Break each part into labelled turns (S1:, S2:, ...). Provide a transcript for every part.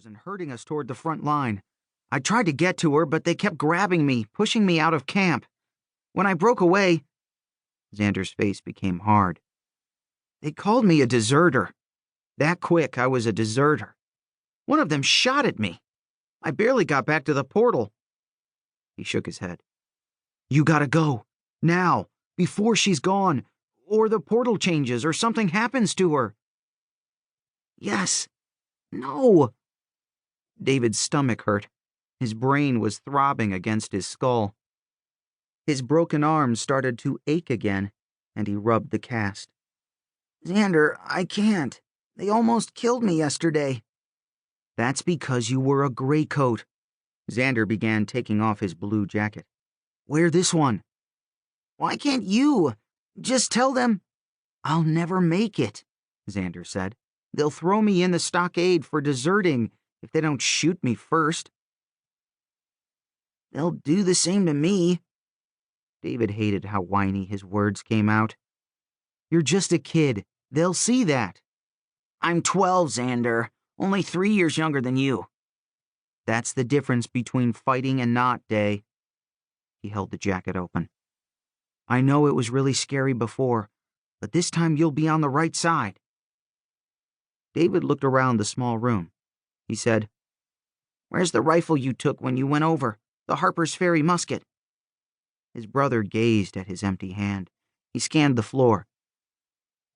S1: and herding us toward the front line. I tried to get to her, but they kept grabbing me, pushing me out of camp. When I broke away, Xander's face became hard. They called me a deserter. That quick, I was a deserter. One of them shot at me. I barely got back to the portal. He shook his head. You gotta go. Now, before she's gone, or the portal changes, or something happens to her. Yes. No. David's stomach hurt. His brain was throbbing against his skull. His broken arm started to ache again, and he rubbed the cast. Xander, I can't. They almost killed me yesterday. That's because you were a gray coat. Xander began taking off his blue jacket. Wear this one. Why can't you? Just tell them. I'll never make it, Xander said. They'll throw me in the stockade for deserting if they don't shoot me first. They'll do the same to me. David hated how whiny his words came out. You're just a kid. They'll see that. I'm 12, Xander. Only 3 years younger than you. That's the difference between fighting and not, Day. He held the jacket open. I know it was really scary before, but this time you'll be on the right side. David looked around the small room. He said, Where's the rifle you took when you went over? The Harper's Ferry musket. His brother gazed at his empty hand. He scanned the floor.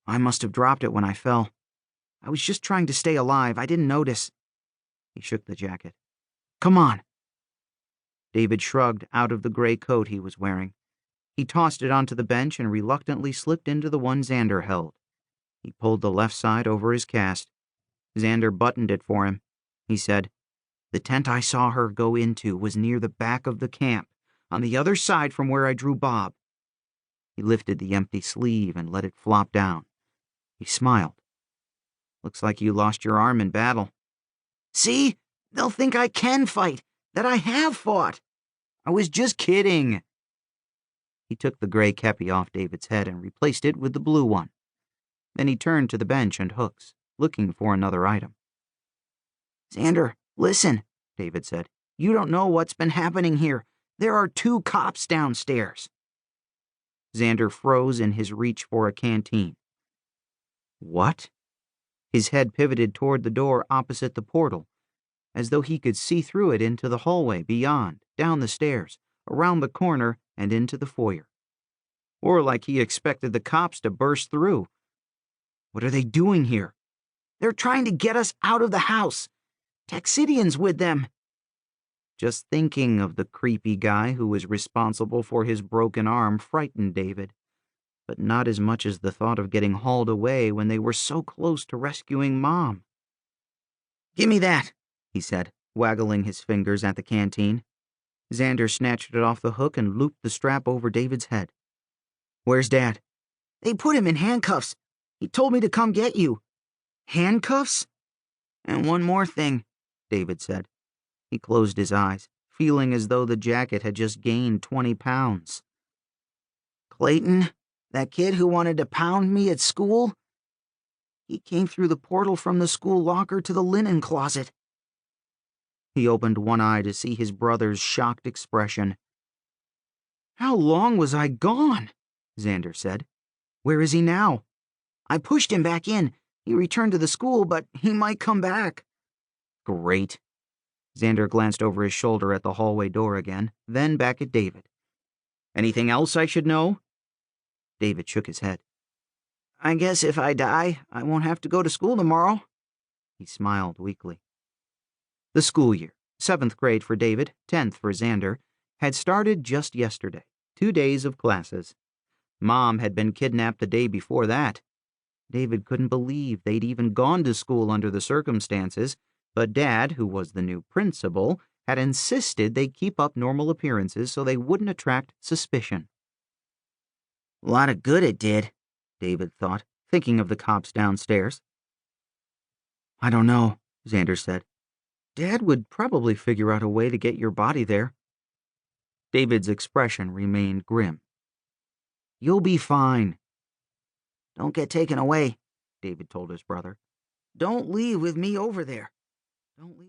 S1: I must have dropped it when I fell. I was just trying to stay alive. I didn't notice. He shook the jacket. Come on. David shrugged out of the gray coat he was wearing. He tossed it onto the bench and reluctantly slipped into the one Xander held. He pulled the left side over his cast. Xander buttoned it for him. He said, The tent I saw her go into was near the back of the camp, on the other side from where I drew Bob. He lifted the empty sleeve and let it flop down. He smiled. Looks like you lost your arm in battle. See? They'll think I can fight, that I have fought. I was just kidding. He took the gray kepi off David's head and replaced it with the blue one. Then he turned to the bench and hooks, looking for another item. Xander, listen, David said. You don't know what's been happening here. There are 2 cops downstairs. Xander froze in his reach for a canteen. What? His head pivoted toward the door opposite the portal, as though he could see through it into the hallway beyond, down the stairs, around the corner, and into the foyer. Or like he expected the cops to burst through. What are they doing here? They're trying to get us out of the house. Texidians with them. Just thinking of the creepy guy who was responsible for his broken arm frightened David, but not as much as the thought of getting hauled away when they were so close to rescuing Mom. Give me that, he said, waggling his fingers at the canteen. Xander snatched it off the hook and looped the strap over David's head. Where's Dad? They put him in handcuffs. He told me to come get you. Handcuffs? And one more thing, David said. He closed his eyes, feeling as though the jacket had just gained 20 pounds. Clayton, that kid who wanted to pound me at school? He came through the portal from the school locker to the linen closet. He opened one eye to see his brother's shocked expression. How long was I gone? Xander said. Where is he now? I pushed him back in. He returned to the school, but he might come back. Great. Xander glanced over his shoulder at the hallway door again, then back at David. Anything else I should know? David shook his head. I guess if I die, I won't have to go to school tomorrow. He smiled weakly. The school year, 7th grade for David, 10th for Xander, had started just yesterday, 2 days of classes. Mom had been kidnapped the day before that. David couldn't believe they'd even gone to school under the circumstances, but Dad, who was the new principal, had insisted they keep up normal appearances so they wouldn't attract suspicion. A lot of good it did, David thought, thinking of the cops downstairs. I don't know, Xander said. Dad would probably figure out a way to get your body there. David's expression remained grim. You'll be fine. Don't get taken away, David told his brother. Don't leave with me over there. Don't leave.